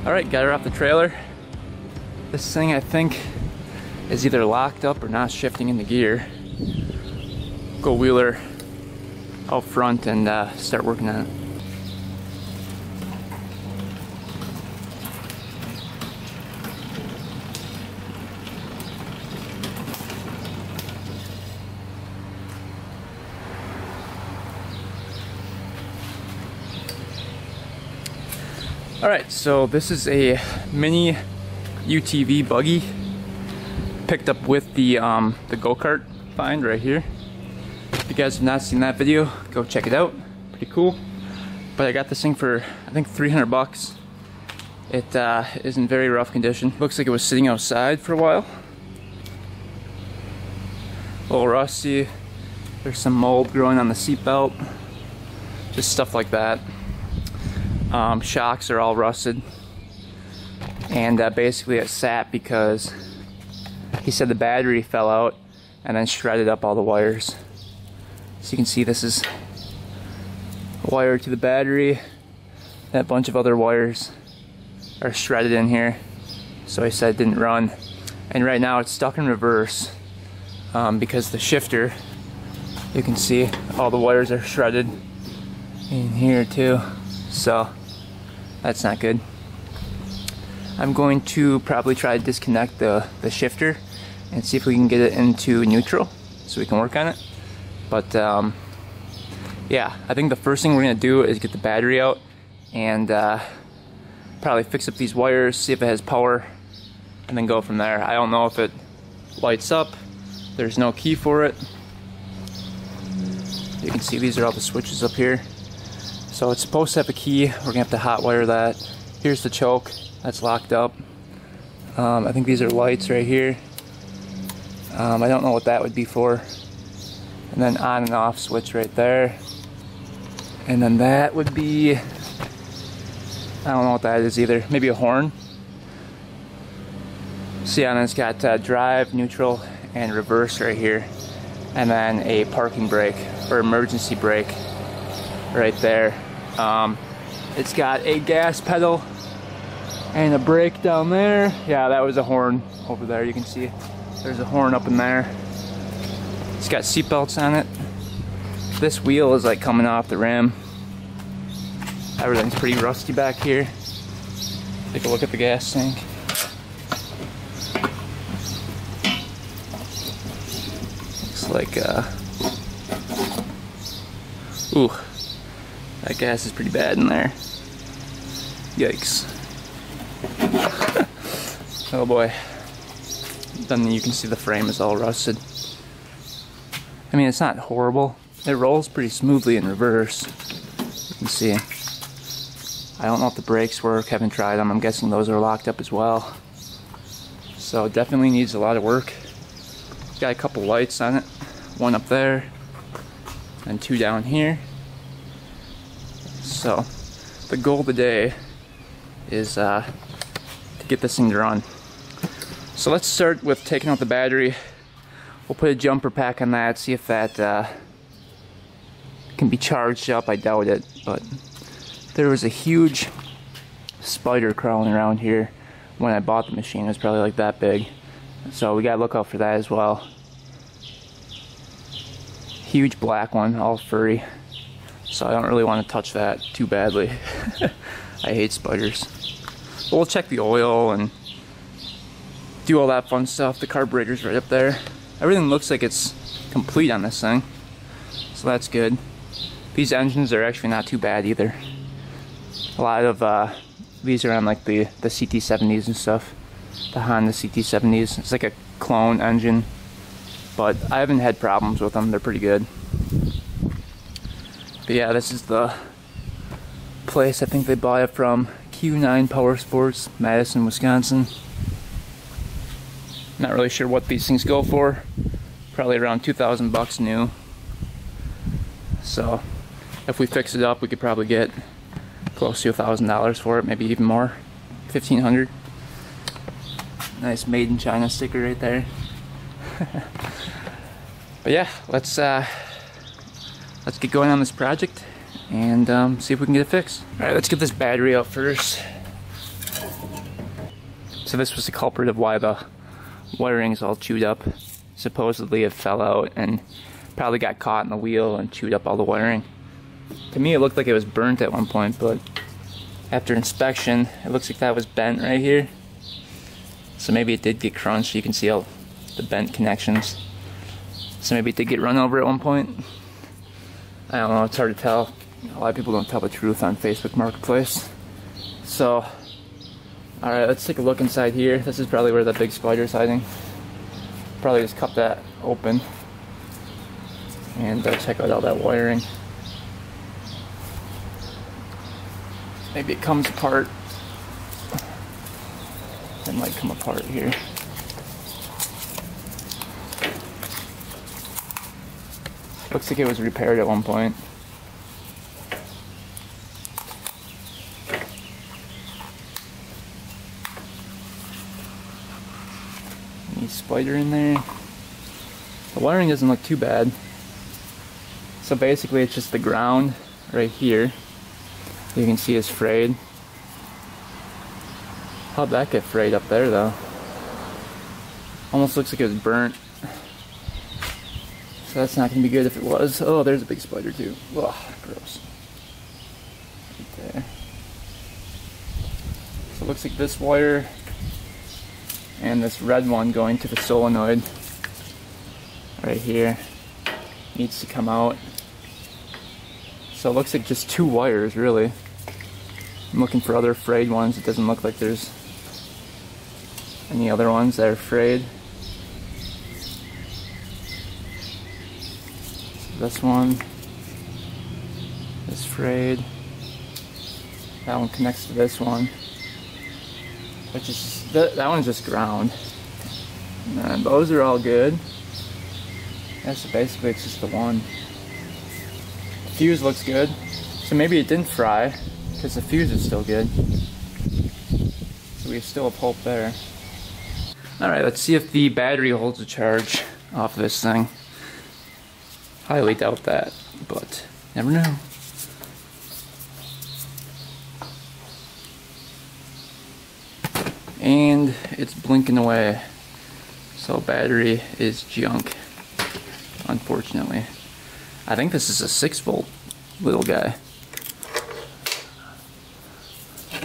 Alright, got her off the trailer. This thing, I think, is either locked up or not shifting into gear. Go wheel her out front and start working on it. Alright, so this is a mini UTV buggy picked up with the go-kart find right here. If you guys have not seen that video, go check it out. Pretty cool. But I got this thing for, I think, 300 bucks. It is in very rough condition. Looks like it was sitting outside for a while. A little rusty. There's some mold growing on the seatbelt. Just stuff like that. Shocks are all rusted, and basically it sat because he said the battery fell out and then shredded up all the wires. So you can see this is a wire to the battery, and a bunch of other wires are shredded in here. So he said it didn't run, and right now it's stuck in reverse because the shifter, you can see all the wires are shredded in here too. So that's not good. I'm going to probably try to disconnect the shifter and see if we can get it into neutral so we can work on it. But yeah, I think the first thing we're gonna do is get the battery out and probably fix up these wires, see if it has power, and then go from there. I don't know if it lights up. There's no key for it. You can see these are all the switches up here. So it's supposed to have a key. We're gonna have to hot wire that. Here's the choke, that's locked up. I think these are lights right here. I don't know what that would be for. And then on and off switch right there. And then that would be, I don't know what that is either. Maybe a horn. See, and it's got drive, neutral, and reverse right here. And then a parking brake or emergency brake right there. It's got a gas pedal and a brake down there. Yeah, that was a horn over there. You can see there's a horn up in there. It's got seat belts on it. This wheel is like coming off the rim. Everything's pretty rusty back here. Take a look at the gas tank. Looks like ooh, that gas is pretty bad in there. Yikes. Oh boy. Then you can see the frame is all rusted. I mean, it's not horrible. It rolls pretty smoothly in reverse. You can see. I don't know if the brakes work, haven't tried them. I'm guessing those are locked up as well. So it definitely needs a lot of work. Got a couple lights on it. One up there and two down here. So the goal of the day is to get this thing to run. So let's start with taking out the battery. We'll put a jumper pack on that, see if that can be charged up. I doubt it, but there was a huge spider crawling around here when I bought the machine. It was probably like that big. So we gotta look out for that as well. Huge black one, all furry. So I don't really want to touch that too badly. I hate spiders. But we'll check the oil and do all that fun stuff. The carburetor's right up there. Everything looks like it's complete on this thing, so that's good. These engines are actually not too bad either. A lot of these are on like the CT70s and stuff. The Honda CT70s. It's like a clone engine, but I haven't had problems with them. They're pretty good. But yeah, this is the place I think they bought it from. Q9 Power Sports, Madison, Wisconsin. Not really sure what these things go for. Probably around 2,000 bucks new. So if we fix it up, we could probably get close to $1,000 for it, maybe even more. 1,500. Nice made in China sticker right there. But yeah, let's get going on this project and see if we can get it fixed. All right, let's get this battery out first. So this was the culprit of why the wiring is all chewed up. Supposedly it fell out and probably got caught in the wheel and chewed up all the wiring. To me it looked like it was burnt at one point, but after inspection it looks like that was bent right here. So maybe it did get crunched. You can see all the bent connections. So maybe it did get run over at one point. I don't know, it's hard to tell. A lot of people don't tell the truth on Facebook Marketplace. So, alright, let's take a look inside here. This is probably where that big spider's hiding. Probably just cut that open and check out all that wiring. Maybe it comes apart. It might come apart here. Looks like it was repaired at one point. Any spider in there? The wiring doesn't look too bad. So basically it's just the ground right here. You can see it's frayed. How'd that get frayed up there though? Almost looks like it was burnt. So that's not going to be good if it was. Oh, there's a big spider too. Ugh, gross. Right there. So it looks like this wire and this red one going to the solenoid right here needs to come out. So it looks like just 2 wires really. I'm looking for other frayed ones. It doesn't look like there's any other ones that are frayed. This one is frayed. That one connects to this one, which is that one's just ground. And those are all good. Yeah, so basically it's just the one. The fuse looks good, so maybe it didn't fry because the fuse is still good. So we still have hope there. All right, let's see if the battery holds a charge off of this thing. Highly doubt that, but never know. And it's blinking away. So battery is junk, unfortunately. I think this is a 6-volt little guy.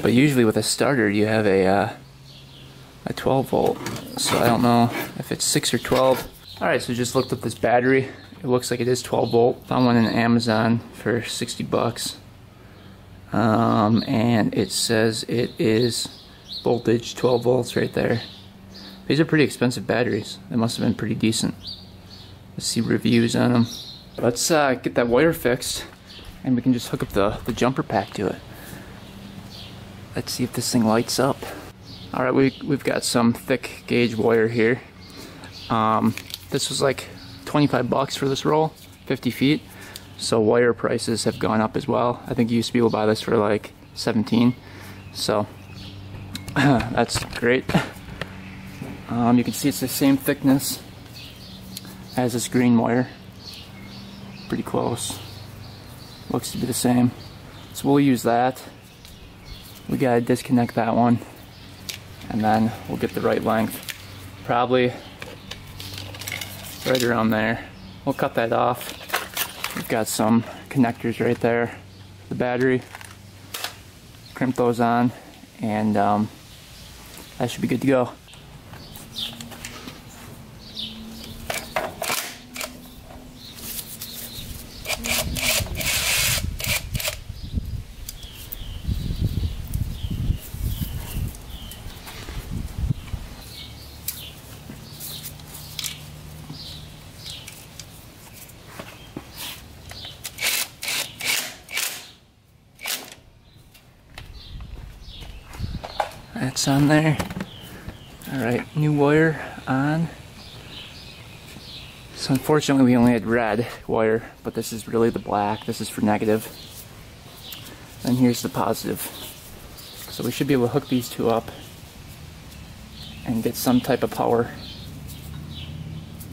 But usually with a starter you have a 12 volt. So I don't know if it's 6 or 12. Alright, so just looked up this battery. It looks like it is 12 volt. Found one on Amazon for 60 bucks. And it says it is voltage 12 volts right there. These are pretty expensive batteries. They must have been pretty decent. Let's see reviews on them. Let's get that wire fixed and we can just hook up the jumper pack to it. Let's see if this thing lights up. Alright, we've got some thick gauge wire here. This was like 25 bucks for this roll, 50 feet. So wire prices have gone up as well. I think you used to be able to buy this for like 17. So that's great. You can see it's the same thickness as this green wire. Pretty close. Looks to be the same. So we'll use that. We gotta disconnect that one. And then we'll get the right length. Probably right around there. We'll cut that off. We've got some connectors right there. The battery. Crimp those on. And that should be good to go. That's on there. Alright, new wire on. So unfortunately we only had red wire, but this is really the black. This is for negative. And here's the positive. So we should be able to hook these two up and get some type of power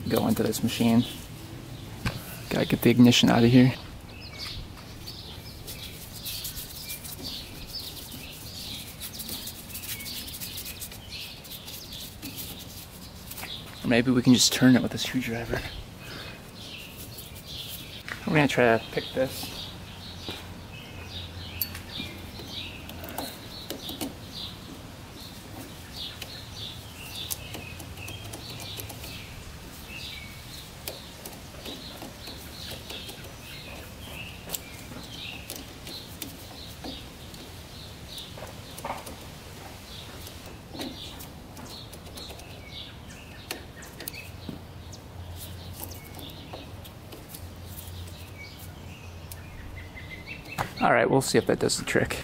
go into this machine. Gotta get the ignition out of here. Or maybe we can just turn it with a screwdriver. We're gonna try to pick this. Alright, we'll see if that does the trick.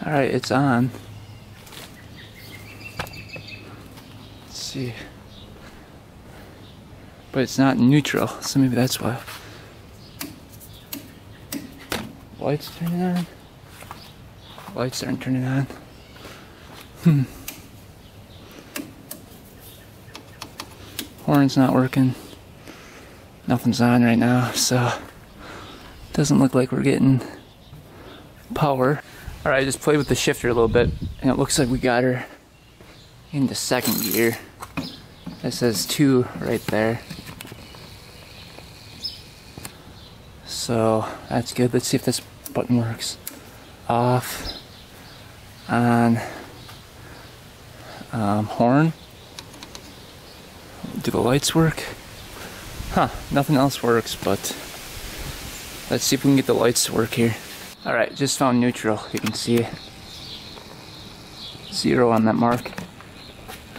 Alright, it's on. Let's see. But it's not neutral, so maybe that's why. Lights turning on. Lights aren't turning on. Horn's not working. Nothing's on right now, so doesn't look like we're getting power. Alright, I just played with the shifter a little bit, and it looks like we got her into second gear. It says 2 right there. So that's good. Let's see if this button works. Off, on, horn. Do the lights work? Huh, nothing else works, but let's see if we can get the lights to work here. Alright, just found neutral. You can see 0 on that mark.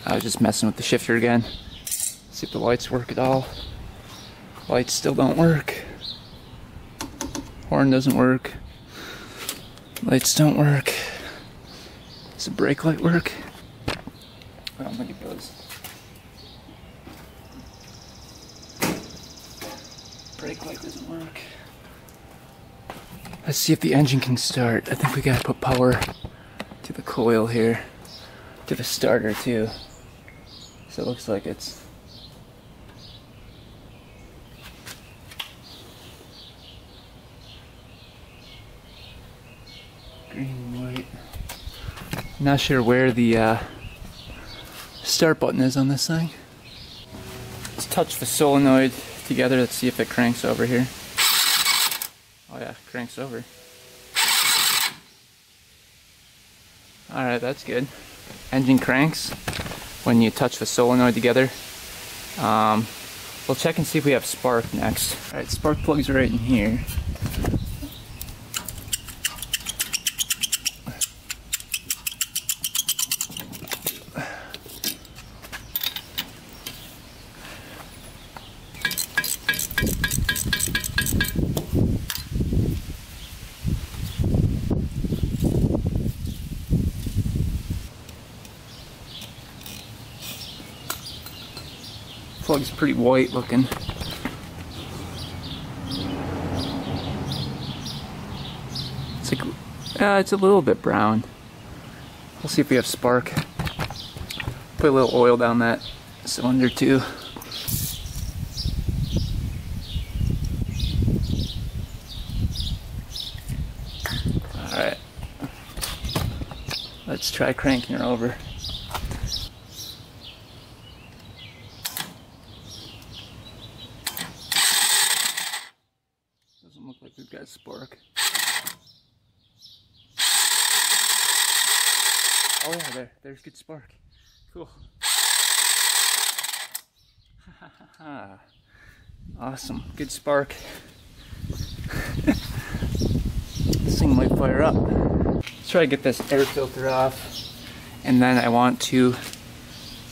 I was just messing with the shifter again. See if the lights work at all. Lights still don't work. Horn doesn't work. Lights don't work. Does the brake light work? I don't think it does. Brake light doesn't work. Let's see if the engine can start. I think we gotta put power to the coil here. To the starter too. So it looks like it's green and white. Not sure where the start button is on this thing. Let's touch the solenoid together. Let's see if it cranks over here. Oh yeah, cranks over. Alright, that's good. Engine cranks when you touch the solenoid together. We'll check and see if we have spark next. Alright, spark plug's right in here. Plug's pretty white looking. It's like, it's a little bit brown. We'll see if we have spark. Put a little oil down that cylinder too. Alright. Let's try cranking her over. Doesn't look like we've got spark. Oh yeah, there's good spark. Cool. Awesome, good spark. This thing might fire up. Let's try to get this air filter off. And then I want to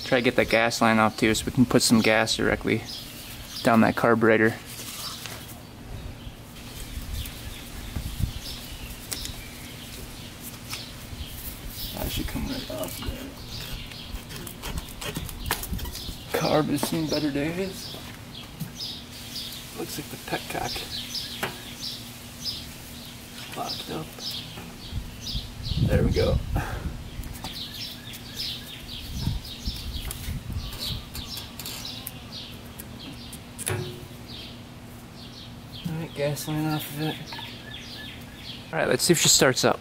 try to get that gas line off too, so we can put some gas directly down that carburetor. That should come right off there. Carb has seen better days. Looks like the petcock locked up. There we go. Alright, gas line off of it. Alright, let's see if she starts up.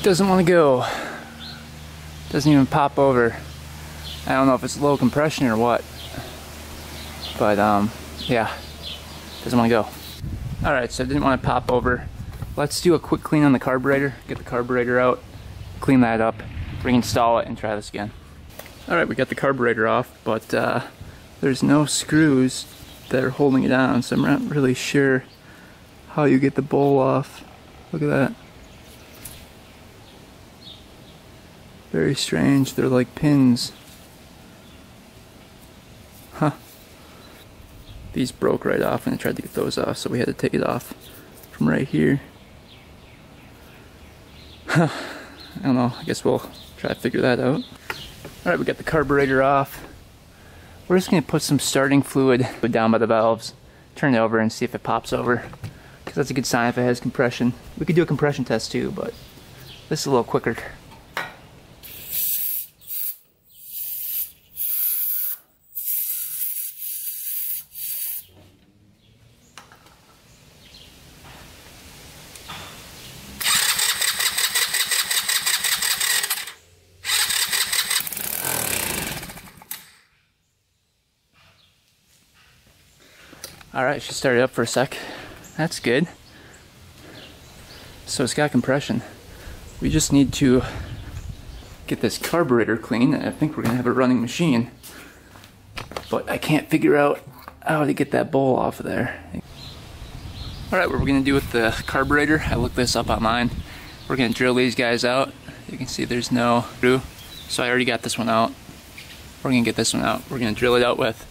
Doesn't want to go. Doesn't even pop over. I don't know if it's low compression or what. But yeah, doesn't want to go. Alright, so it didn't want to pop over. Let's do a quick clean on the carburetor. Get the carburetor out, clean that up, reinstall it, and try this again. Alright, we got the carburetor off, but there's no screws that are holding it on, so I'm not really sure how you get the bowl off. Look at that. Very strange, they're like pins. Huh. These broke right off and I tried to get those off, so we had to take it off from right here. Huh. I don't know, I guess we'll try to figure that out. Alright, we got the carburetor off. We're just going to put some starting fluid down by the valves, turn it over and see if it pops over. Because that's a good sign if it has compression. We could do a compression test too, but this is a little quicker. Alright, she started up for a sec. That's good. So it's got compression. We just need to get this carburetor clean, and I think we're going to have a running machine. But I can't figure out how to get that bowl off of there. Alright, what we're going to do with the carburetor, I looked this up online. We're going to drill these guys out. You can see there's no screw. So I already got this one out. We're going to get this one out. We're going to drill it out with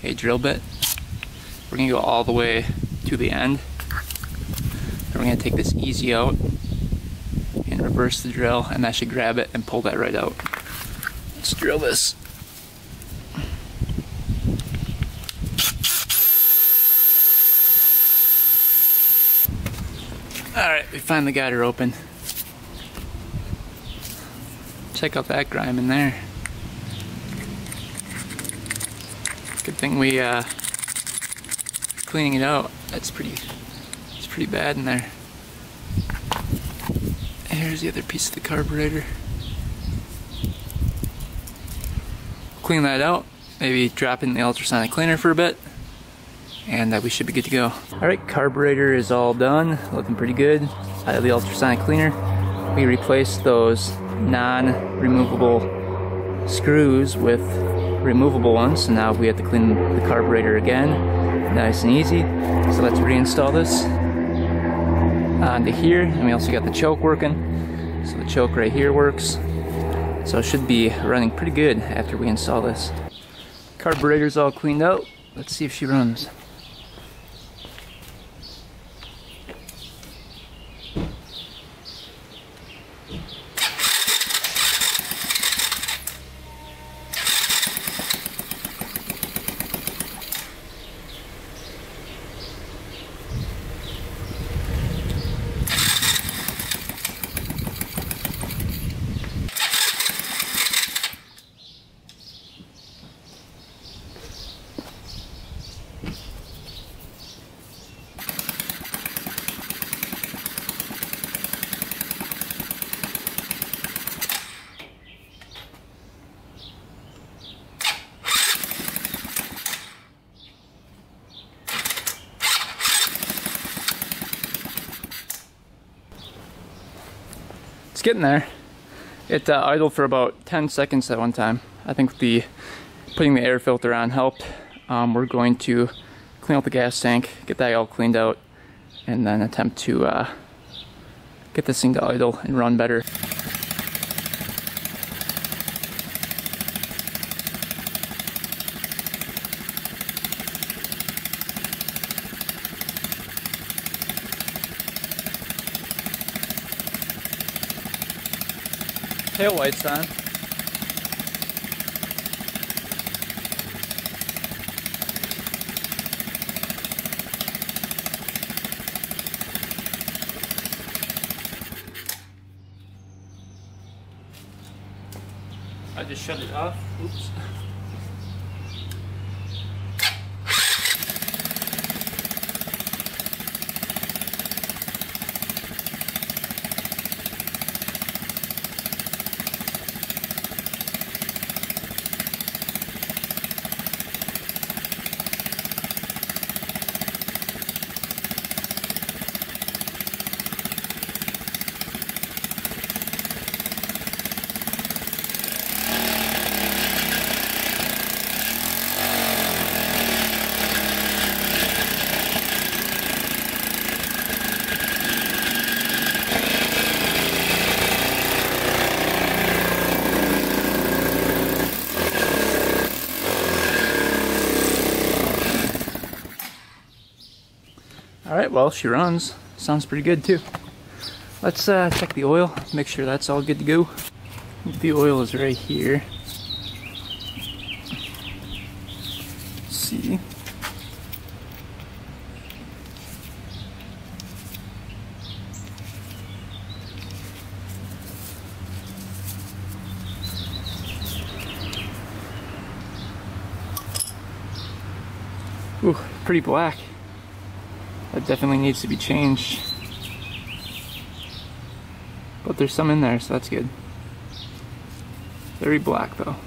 a drill bit. We're going to go all the way to the end. Then we're going to take this easy out and reverse the drill, and that should grab it and pull that right out. Let's drill this. Alright, we finally got her open. Check out that grime in there. Good thing we cleaning it out. It's pretty bad in there. And here's the other piece of the carburetor. Clean that out, maybe drop it in the ultrasonic cleaner for a bit, and we should be good to go. Alright, carburetor is all done, looking pretty good. Out of the ultrasonic cleaner, we replaced those non-removable screws with removable ones, so now we have to clean the carburetor again. Nice and easy. So let's reinstall this onto here, and we also got the choke working. So the choke right here works. So it should be running pretty good after we install this. Carburetor's all cleaned out. Let's see if she runs. It's getting there. It idled for about 10 seconds at one time. I think putting the air filter on helped. We're going to clean out the gas tank, get that all cleaned out, and then attempt to get this thing to idle and run better. Tail lights on. I just shut it off. Oops. Alright, well, she runs. Sounds pretty good too. Let's check the oil, make sure that's all good to go. The oil is right here. Let's see. Ooh, pretty black. That definitely needs to be changed. But there's some in there, so that's good. Very black though.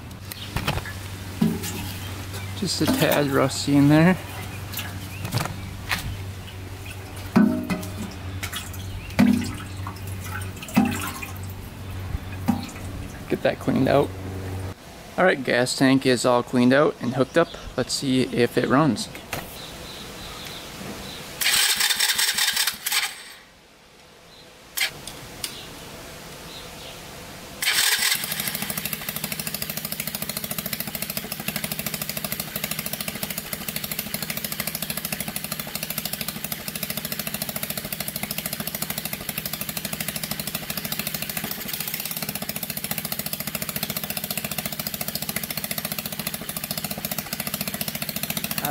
Just a tad rusty in there. Get that cleaned out. Alright, gas tank is all cleaned out and hooked up. Let's see if it runs.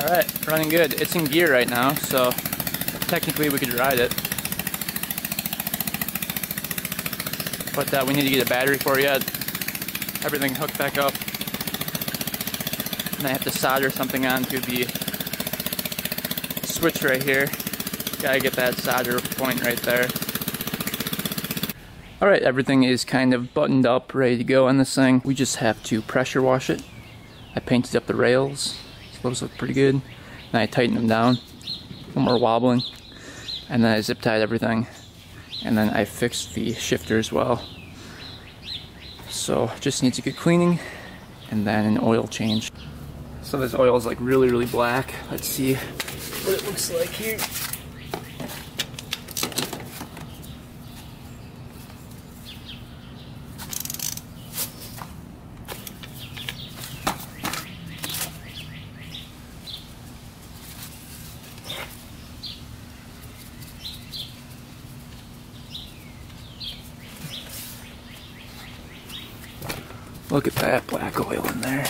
Alright, running good. It's in gear right now, so technically we could ride it. But we need to get a battery for it yet. Everything hooked back up. And I have to solder something onto the switch right here. Gotta get that solder point right there. Alright, everything is kind of buttoned up, ready to go on this thing. We just have to pressure wash it. I painted up the rails. Those look pretty good. Then I tightened them down. No more wobbling. And then I zip tied everything. And then I fixed the shifter as well. So just needs a good cleaning and then an oil change. So this oil is like really black. Let's see what it looks like here. Look at that black oil in there.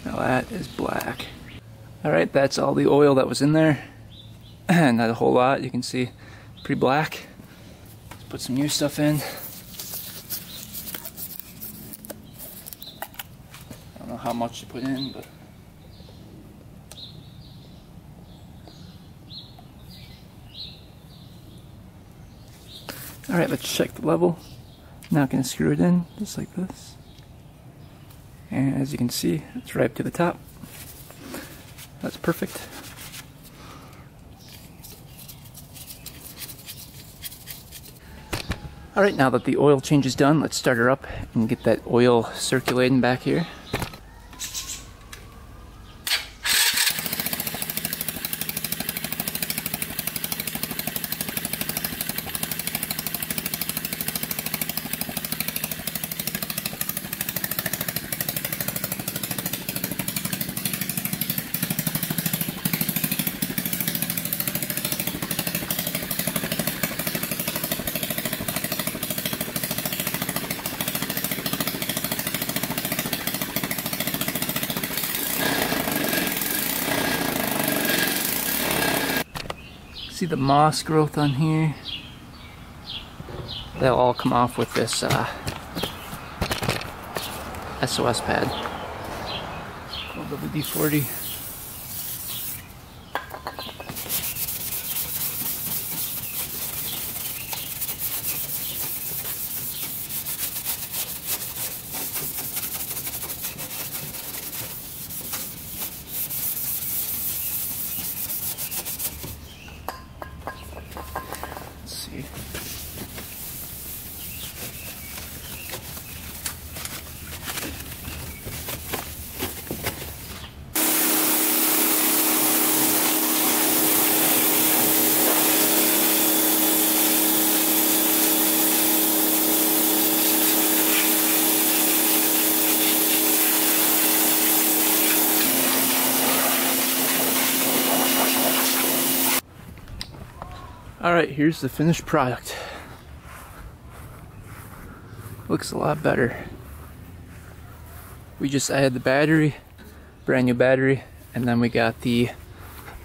Now that is black. Alright, that's all the oil that was in there. Not a whole lot, you can see pretty black. Let's put some new stuff in. I don't know how much to put in, but alright, let's check the level. Now I can screw it in just like this. And as you can see, it's right up to the top. That's perfect. Alright, now that the oil change is done, let's start her up and get that oil circulating back here. See the moss growth on here? They'll all come off with this SOS pad called WD-40. Alright, here's the finished product. Looks a lot better. We just added the battery, brand new battery, and then we got the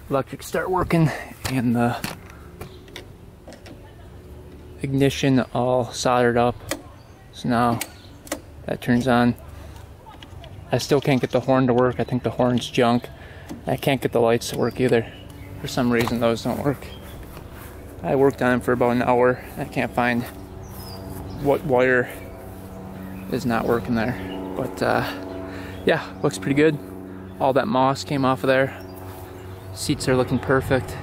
electric start working and the ignition all soldered up. So now that turns on. I still can't get the horn to work. I think the horn's junk. I can't get the lights to work either. For some reason those don't work. I worked on them for about an hour. I can't find what wire is not working there. But yeah, looks pretty good. All that moss came off of there. Seats are looking perfect.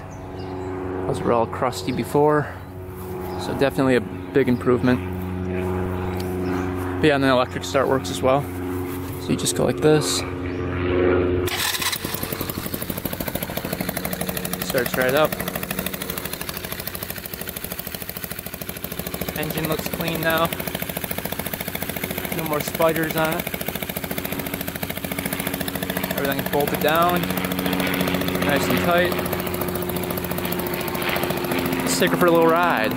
Those were all crusty before. So definitely a big improvement. But yeah, and the electric start works as well. So you just go like this. Starts right up. Engine looks clean now. No more spiders on it. Everything's bolted down. Nice and tight. Let's take her for a little ride.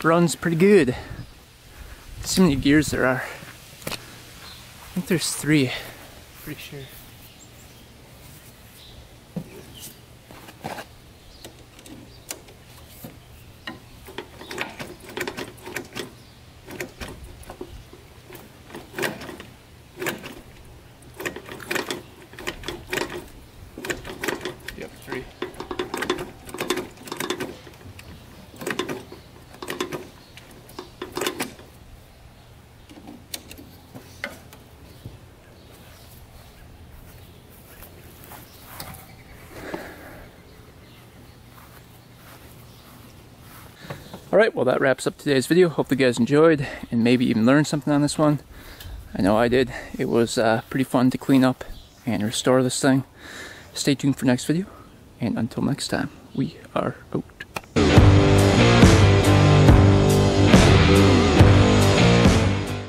runs pretty good. See how many gears there are. I think there's 3. Pretty sure. Yep, 3. Alright, well that wraps up today's video. Hope you guys enjoyed and maybe even learned something on this one. I know I did. It was pretty fun to clean up and restore this thing. Stay tuned for next video, and until next time, we are out.